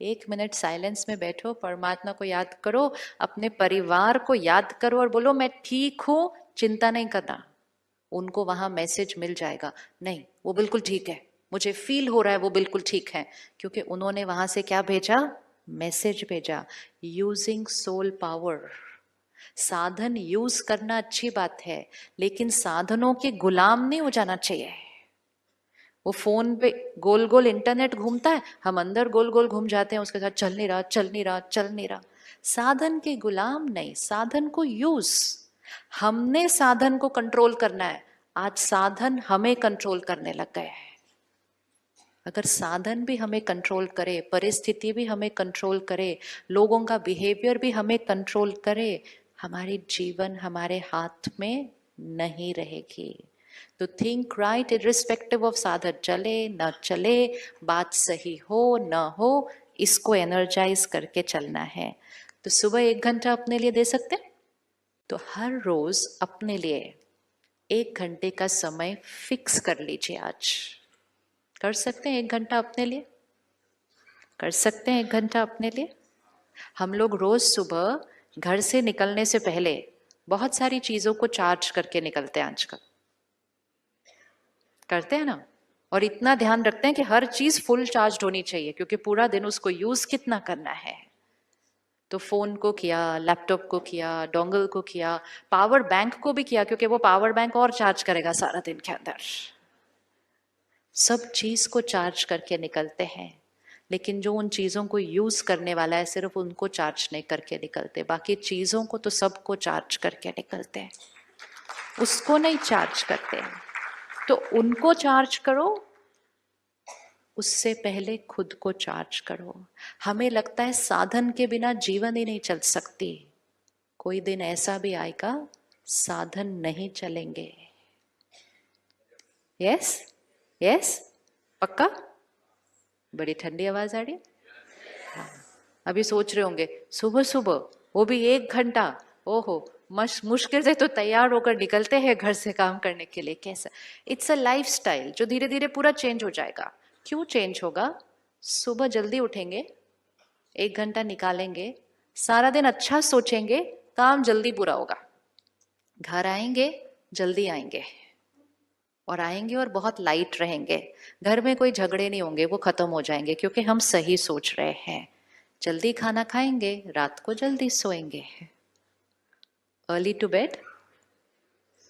1 minute silence में बैठो, परमात्मा को याद करो, अपने परिवार को याद करो और बोलो मैं ठीक हूं, चिंता नहीं करना। उनको वहां मैसेज मिल जाएगा, नहीं वो बिल्कुल ठीक है, मुझे फील हो रहा है वो बिल्कुल ठीक है, क्योंकि उन्होंने वहां से क्या भेजा, मैसेज भेजा। Using soul power. साधन यूज करना अच्छी बात है, लेकिन साधनों के गुलाम नहीं हो जाना चाहिए। वो फोन पे गोल गोल इंटरनेट घूमता है, हम अंदर गोल गोल घूम जाते हैं उसके साथ, चल नहीं रहा चल नहीं रहा चल नहीं रहा। साधन के गुलाम नहीं, साधन को यूज। हमने साधन को कंट्रोल करना है, आज साधन हमें कंट्रोल करने लग गए हैं। अगर साधन भी हमें कंट्रोल करे, परिस्थिति भी हमें कंट्रोल करे, लोगों का बिहेवियर भी हमें कंट्रोल करे, हमारी जीवन हमारे हाथ में नहीं रहेगी। तो थिंक राइट इरिस्पेक्टिव ऑफ साधन चले न चले, बात सही हो न हो, इसको एनर्जाइज करके चलना है। तो सुबह 1 घंटा अपने लिए दे सकते हैं, तो हर रोज अपने लिए 1 घंटे का समय फिक्स कर लीजिए। आज कर सकते हैं 1 घंटा अपने लिए, कर सकते हैं 1 घंटा अपने लिए। हम लोग रोज सुबह घर से निकलने से पहले बहुत सारी चीजों को चार्ज करके निकलते हैं आजकल, करते हैं ना, और इतना ध्यान रखते हैं कि हर चीज फुल चार्ज होनी चाहिए, क्योंकि पूरा दिन उसको यूज कितना करना है। तो फोन को किया, लैपटॉप को किया, डोंगल को किया, पावर बैंक को भी किया, क्योंकि वो पावर बैंक और चार्ज करेगा सारा दिन के अंदर। सब चीज को चार्ज करके निकलते हैं, लेकिन जो उन चीजों को यूज करने वाला है सिर्फ उनको चार्ज नहीं करके निकलते, बाकी चीजों को तो सबको चार्ज करके निकलते हैं, उसको नहीं चार्ज करते। तो उनको चार्ज करो, उससे पहले खुद को चार्ज करो। हमें लगता है साधन के बिना जीवन ही नहीं चल सकती, कोई दिन ऐसा भी आएगा साधन नहीं चलेंगे। यस यस, पक्का। बड़ी ठंडी आवाज आ रही है। हाँ। अभी सोच रहे होंगे सुबह सुबह वो भी 1 घंटा, ओहो, मुश्किल से तो तैयार होकर निकलते हैं घर से काम करने के लिए, कैसा। इट्स अ लाइफ स्टाइल जो धीरे धीरे पूरा चेंज हो जाएगा। क्यों चेंज होगा? सुबह जल्दी उठेंगे, 1 घंटा निकालेंगे, सारा दिन अच्छा सोचेंगे, काम जल्दी पूरा होगा। घर आएंगे जल्दी आएंगे, और आएंगे और बहुत लाइट रहेंगे। घर में कोई झगड़े नहीं होंगे, वो खत्म हो जाएंगे, क्योंकि हम सही सोच रहे हैं। जल्दी खाना खाएंगे, रात को जल्दी सोएंगे। अर्ली टू बेड,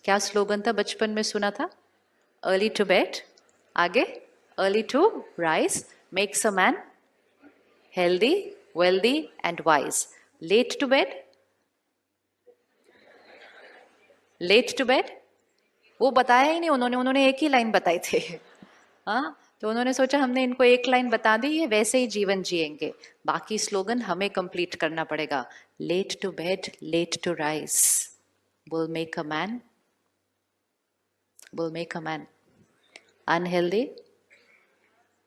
क्या स्लोगन था बचपन में सुना था? अर्ली टू बेड, आगे early to rise makes a man healthy wealthy and wise. Late to bed, late to bed वो बताया ही नहीं उन्होंने एक ही लाइन बताई थे। हाँ, तो उन्होंने सोचा हमने इनको एक लाइन बता दी, ये वैसे ही जीवन जिएंगे, बाकी स्लोगन हमें कंप्लीट करना पड़ेगा। Late to bed late to rise will make a man, will make a man unhealthy,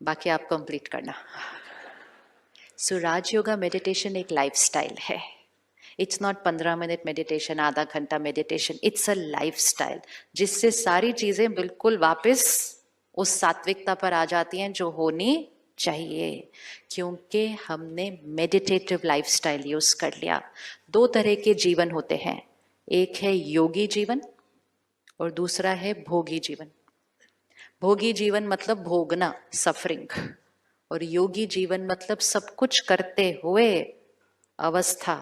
बाकी आप कंप्लीट करना। सो राजयोगा मेडिटेशन एक लाइफस्टाइल है। इट्स नॉट 15 मिनट मेडिटेशन, आधा घंटा मेडिटेशन, इट्स अ लाइफस्टाइल, जिससे सारी चीजें बिल्कुल वापस उस सात्विकता पर आ जाती हैं जो होनी चाहिए, क्योंकि हमने मेडिटेटिव लाइफस्टाइल यूज कर लिया। 2 तरह के जीवन होते हैं, एक है योगी जीवन और दूसरा है भोगी जीवन। भोगी जीवन मतलब भोगना, सफरिंग, और योगी जीवन मतलब सब कुछ करते हुए अवस्था,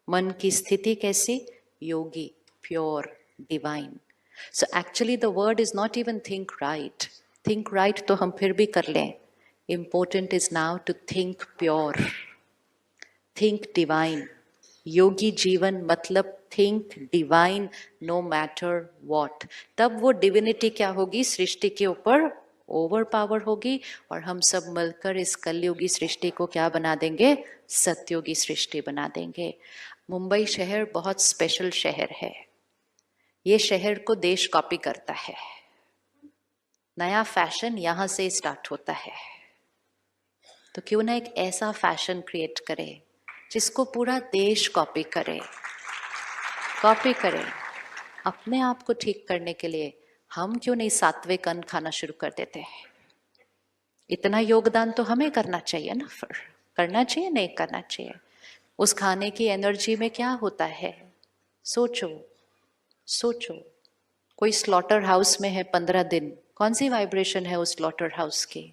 मन की स्थिति कैसी? योगी, pure, divine. So actually the word is not even think right. Think right तो हम फिर भी कर लें, important is now to think pure, think divine. योगी जीवन मतलब think divine no matter what. तब वो डिविनिटी क्या होगी? सृष्टि के ऊपर ओवर पावर होगी, और हम सब मिलकर इस कलयुगी सृष्टि को क्या बना देंगे? सत्युगी सृष्टि बना देंगे। मुंबई शहर बहुत स्पेशल शहर है। ये शहर को देश कॉपी करता है, नया फैशन यहां से स्टार्ट होता है। तो क्यों ना एक ऐसा फैशन क्रिएट करें जिसको पूरा देश कॉपी करे। कॉपी करें अपने आप को ठीक करने के लिए। हम क्यों नहीं सात्विक अन्न खाना शुरू कर देते हैं? इतना योगदान तो हमें करना चाहिए ना, फिर करना चाहिए नहीं करना चाहिए? उस खाने की एनर्जी में क्या होता है? सोचो सोचो। कोई स्लॉटर हाउस में है 15 दिन, कौन सी वाइब्रेशन है उस स्लॉटर हाउस की?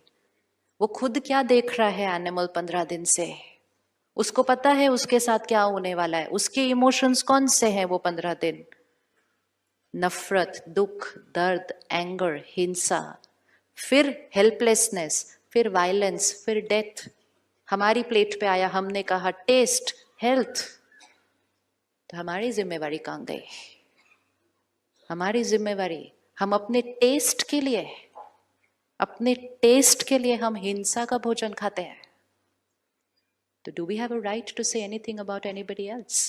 वो खुद क्या देख रहा है एनिमल 15 दिन से? उसको पता है उसके साथ क्या होने वाला है? उसके इमोशंस कौन से हैं वो 15 दिन? नफरत, दुख, दर्द, एंगर, हिंसा, फिर हेल्पलेसनेस, फिर वायलेंस, फिर डेथ। हमारी प्लेट पे आया, हमने कहा टेस्ट, हेल्थ। तो हमारी जिम्मेवारी कहाँ गई? हमारी जिम्मेवारी, हम अपने टेस्ट के लिए, अपने टेस्ट के लिए हम हिंसा का भोजन खाते हैं। तो do we have a right to say anything about anybody else?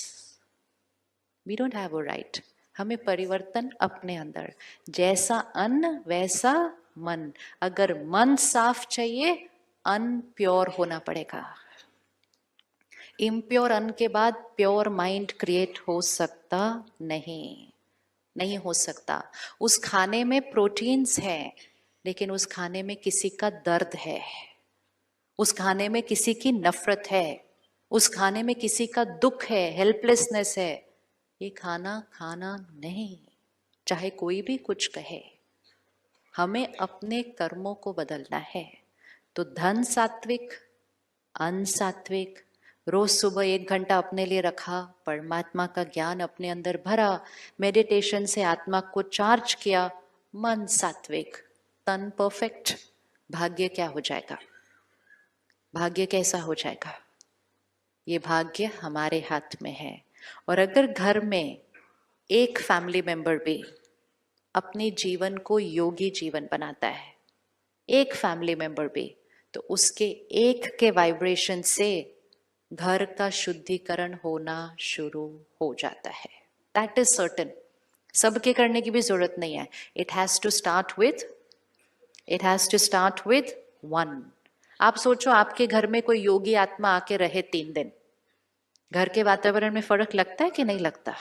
We don't have a right. हमें परिवर्तन अपने अंदर, जैसा अन्न वैसा मन। अगर मन साफ चाहिए, अन्न प्योर होना पड़ेगा। इम्प्योर अन्न के बाद प्योर माइंड क्रिएट हो सकता नहीं, नहीं हो सकता। उस खाने में प्रोटीन्स है, लेकिन उस खाने में किसी का दर्द है, उस खाने में किसी की नफरत है, उस खाने में किसी का दुख है, हेल्पलेसनेस है। ये खाना खाना नहीं, चाहे कोई भी कुछ कहे। हमें अपने कर्मों को बदलना है। तो धन सात्विक, अन्न सात्विक, रोज सुबह 1 घंटा अपने लिए रखा, परमात्मा का ज्ञान अपने अंदर भरा, मेडिटेशन से आत्मा को चार्ज किया, मन सात्विक, तन परफेक्ट। भाग्य क्या हो जाएगा? भाग्य कैसा हो जाएगा? ये भाग्य हमारे हाथ में है। और अगर घर में एक फैमिली मेंबर भी अपने जीवन को योगी जीवन बनाता है, एक फैमिली मेंबर भी, तो उसके एक के वाइब्रेशन से घर का शुद्धिकरण होना शुरू हो जाता है। That is certain. सबके करने की भी जरूरत नहीं है। It has to start with one. आप सोचो, आपके घर में कोई योगी आत्मा आके रहे 3 दिन, घर के वातावरण में फर्क लगता है कि नहीं लगता?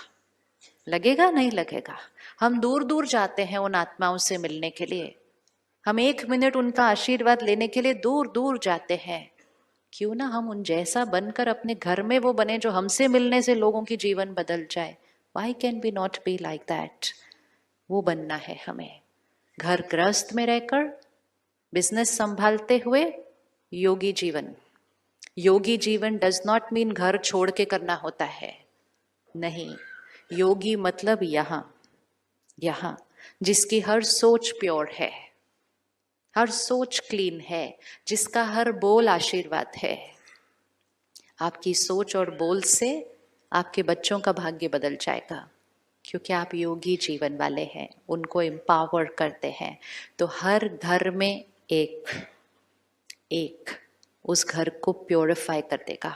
लगेगा नहीं लगेगा? हम दूर दूर जाते हैं उन आत्माओं से मिलने के लिए, हम 1 मिनट उनका आशीर्वाद लेने के लिए दूर दूर जाते हैं। क्यों ना हम उन जैसा बनकर अपने घर में वो बने, जो हमसे मिलने से लोगों की जीवन बदल जाए। Why can we not be like that? वो बनना है हमें। घर गृहस्थ में रहकर, बिजनेस संभालते हुए योगी जीवन। योगी जीवन डज नॉट मीन घर छोड़ के करना होता है, नहीं। योगी मतलब यहाँ जिसकी हर सोच प्योर है, हर सोच क्लीन है, जिसका हर बोल आशीर्वाद है। आपकी सोच और बोल से आपके बच्चों का भाग्य बदल जाएगा, क्योंकि आप योगी जीवन वाले हैं, उनको एम्पावर करते हैं। तो हर घर में एक उस घर को प्योरीफाई कर देगा,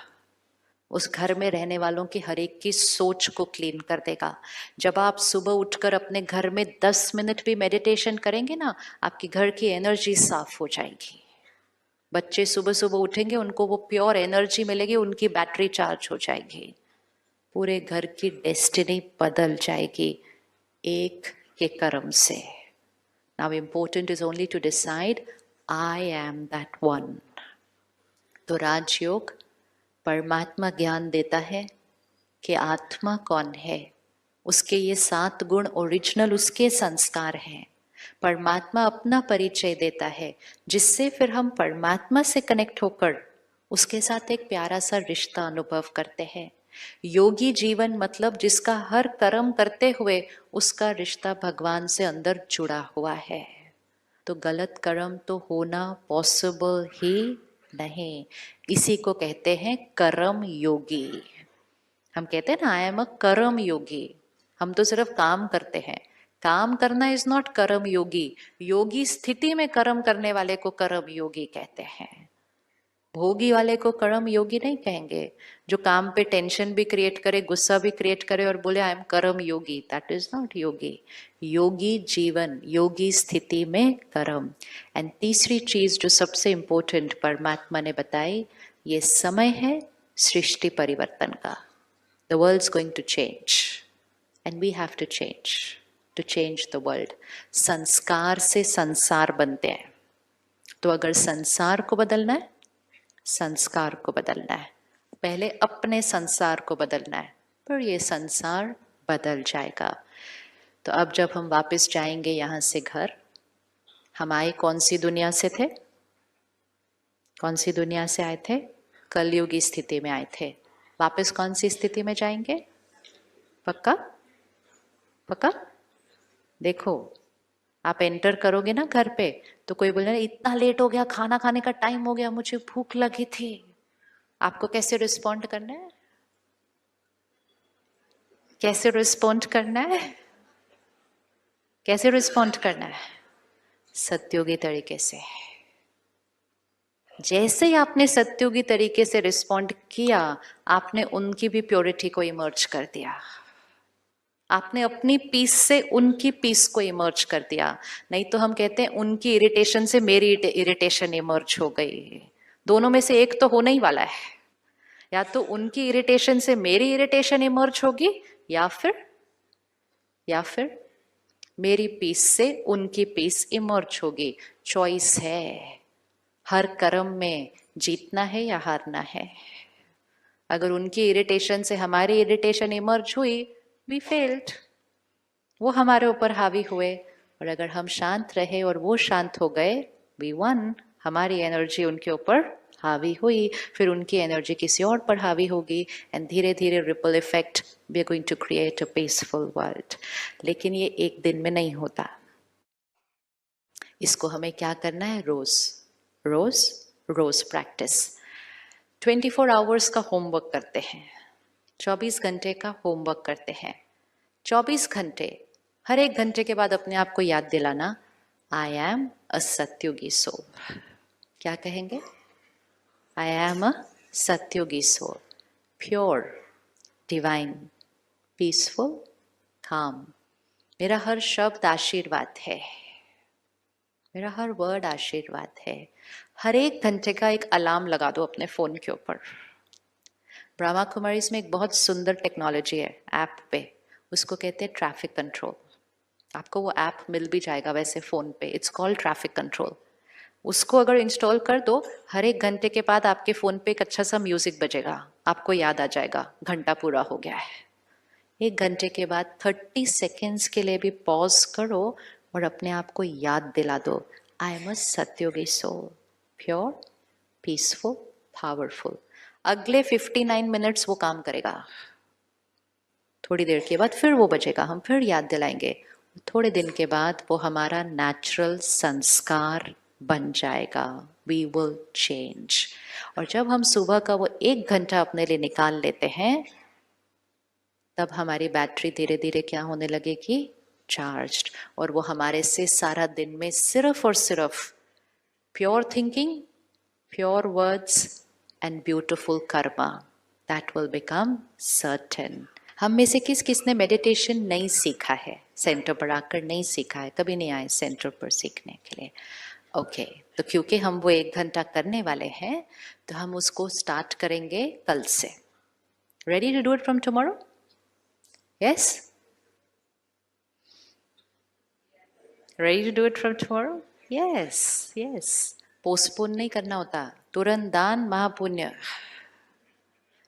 उस घर में रहने वालों की हर एक की सोच को क्लीन कर देगा। जब आप सुबह उठकर अपने घर में 10 मिनट भी मेडिटेशन करेंगे ना, आपकी घर की एनर्जी साफ हो जाएगी। बच्चे सुबह सुबह उठेंगे, उनको वो प्योर एनर्जी मिलेगी, उनकी बैटरी चार्ज हो जाएगी, पूरे घर की डेस्टिनी बदल जाएगी एक के कर्म से। Now important is only to decide I am that one. तो राजयोग परमात्मा ज्ञान देता है कि आत्मा कौन है, उसके ये 7 गुण ओरिजिनल उसके संस्कार हैं। परमात्मा अपना परिचय देता है, जिससे फिर हम परमात्मा से कनेक्ट होकर उसके साथ एक प्यारा सा रिश्ता अनुभव करते हैं। योगी जीवन मतलब जिसका हर कर्म करते हुए उसका रिश्ता भगवान से अंदर जुड़ा हुआ है। तो गलत कर्म तो होना पॉसिबल ही नहीं। इसी को कहते हैं कर्म योगी। हम कहते हैं ना, आई एम अ कर्म योगी। हम तो सिर्फ काम करते हैं, काम करना इज नॉट कर्म योगी। योगी स्थिति में कर्म करने वाले को कर्म योगी कहते हैं, भोगी वाले को कर्म योगी नहीं कहेंगे। जो काम पे टेंशन भी क्रिएट करे, गुस्सा भी क्रिएट करे और बोले आई एम कर्म योगी, दैट इज नॉट योगी। योगी जीवन, योगी स्थिति में कर्म। एंड तीसरी चीज जो सबसे इंपॉर्टेंट परमात्मा ने बताई, ये समय है सृष्टि परिवर्तन का। The world is going to change and we have to change the world. संस्कार से संसार बनते हैं। तो अगर संसार को बदलना है संस्कार को बदलना है, पहले अपने संसार को बदलना है, पर ये संसार बदल जाएगा। तो अब जब हम वापस जाएंगे यहाँ से घर, हम आए कौन सी दुनिया से थे? कौन सी दुनिया से आए थे? कलयुगी स्थिति में आए थे। वापस कौन सी स्थिति में जाएंगे? पक्का? पक्का? देखो, आप एंटर करोगे ना घर पे, तो कोई बोले इतना लेट हो गया, खाना खाने का टाइम हो गया, मुझे भूख लगी थी, आपको कैसे रिस्पॉन्ड करना है? कैसे रिस्पॉन्ड करना है? कैसे रिस्पॉन्ड करना है? सत्योगी तरीके से। जैसे ही आपने सत्योगी तरीके से रिस्पॉन्ड किया, आपने उनकी भी प्योरिटी को इमर्ज कर दिया, आपने अपनी पीस से उनकी पीस को इमर्ज कर दिया। नहीं तो हम कहते हैं उनकी इरिटेशन से मेरी इरिटेशन इमर्ज हो गई। दोनों में से एक तो होने ही वाला है, या तो उनकी इरिटेशन से मेरी इरिटेशन इमर्ज होगी, या फिर मेरी पीस से उनकी पीस इमर्ज होगी। चॉइस है, हर कर्म में जीतना है या हारना है। अगर उनकी इरिटेशन से हमारी इरिटेशन इमर्ज हुई, वी फेल्ड, वो हमारे ऊपर हावी हुए। और अगर हम शांत रहे और वो शांत हो गए, वी वन, हमारी एनर्जी उनके ऊपर हावी हुई, फिर उनकी एनर्जी किसी और पर हावी होगी, एंड धीरे धीरे ripple effect, we are going to create a peaceful world. लेकिन ये एक दिन में नहीं होता, इसको हमें क्या करना है? रोज रोज रोज प्रैक्टिस। 24 आवर्स का होमवर्क करते हैं, 24 घंटे का होमवर्क करते हैं। 24 घंटे, हर एक घंटे के बाद अपने आप को याद दिलाना, आई एम अ सत्योगी सोल। क्या कहेंगे? आई एम अ सत्योगी soul, pure, divine, peaceful, calm. मेरा हर शब्द आशीर्वाद है, मेरा हर वर्ड आशीर्वाद है। हर एक घंटे का एक अलार्म लगा दो अपने फोन के ऊपर। ब्रह्मा कुमारीज में एक बहुत सुंदर टेक्नोलॉजी है ऐप पे, उसको कहते हैं ट्रैफिक कंट्रोल। आपको वो ऐप मिल भी जाएगा वैसे फोन पे, इट्स कॉल्ड ट्रैफिक कंट्रोल। उसको अगर इंस्टॉल कर दो, हर एक घंटे के बाद आपके फोन पे एक अच्छा सा म्यूजिक बजेगा, आपको याद आ जाएगा घंटा पूरा हो गया है। एक घंटे के बाद 30 सेकेंड्स के लिए भी पॉज करो और अपने आप को याद दिला दो, आई एम अ सत्योगी सोल, प्योर, पीसफुल, पावरफुल। अगले 59 मिनट्स वो काम करेगा। थोड़ी देर के बाद फिर वो बजेगा, हम फिर याद दिलाएंगे। थोड़े दिन के बाद वो हमारा नेचुरल संस्कार बन जाएगा, वी विल चेंज। और जब हम सुबह का वो 1 घंटा अपने लिए निकाल लेते हैं, तब हमारी बैटरी धीरे धीरे क्या होने लगेगी? चार्ज्ड। और वो हमारे से सारा दिन में सिर्फ और सिर्फ pure thinking, pure words and beautiful Karma, that will become certain. हम में से किस किसने मेडिटेशन नहीं सीखा है? सेंटर पर आकर नहीं सीखा है, कभी नहीं आए सेंटर पर सीखने के लिए? ओके, तो क्योंकि हम वो 1 घंटा करने वाले हैं, तो हम उसको स्टार्ट करेंगे कल से। Ready to do it from tomorrow? Yes? Ready to do it from tomorrow? Yes, yes. Postpone नहीं करना होता, तुरंत दान महापुण्य।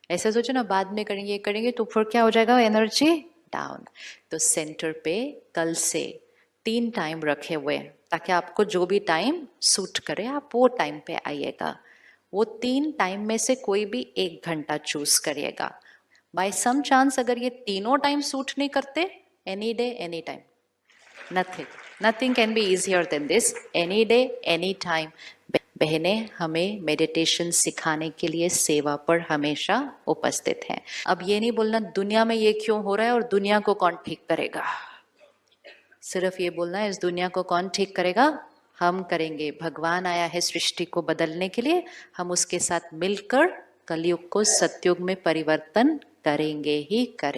ऐसा सोचो ना, बाद में करेंगे करेंगे तो फिर क्या हो जाएगा? Energy down. तो सेंटर पे कल से 3 टाइम रखे हुए हैं, ताकि आपको जो भी टाइम सूट करे आप वो टाइम पे आइएगा। वो 3 टाइम में से कोई भी 1 घंटा चूज करिएगा। बाय सम चांस अगर ये तीनों टाइम सूट नहीं करते, any day any time, nothing can be easier than this, any day any time. बहनें हमें मेडिटेशन सिखाने के लिए सेवा पर हमेशा उपस्थित हैं। अब ये नहीं बोलना दुनिया में ये क्यों हो रहा है और दुनिया को कौन ठीक करेगा, सिर्फ ये बोलना है इस दुनिया को कौन ठीक करेगा? हम करेंगे। भगवान आया है सृष्टि को बदलने के लिए, हम उसके साथ मिलकर कलयुग को सतयुग में परिवर्तन करेंगे ही करेंगे।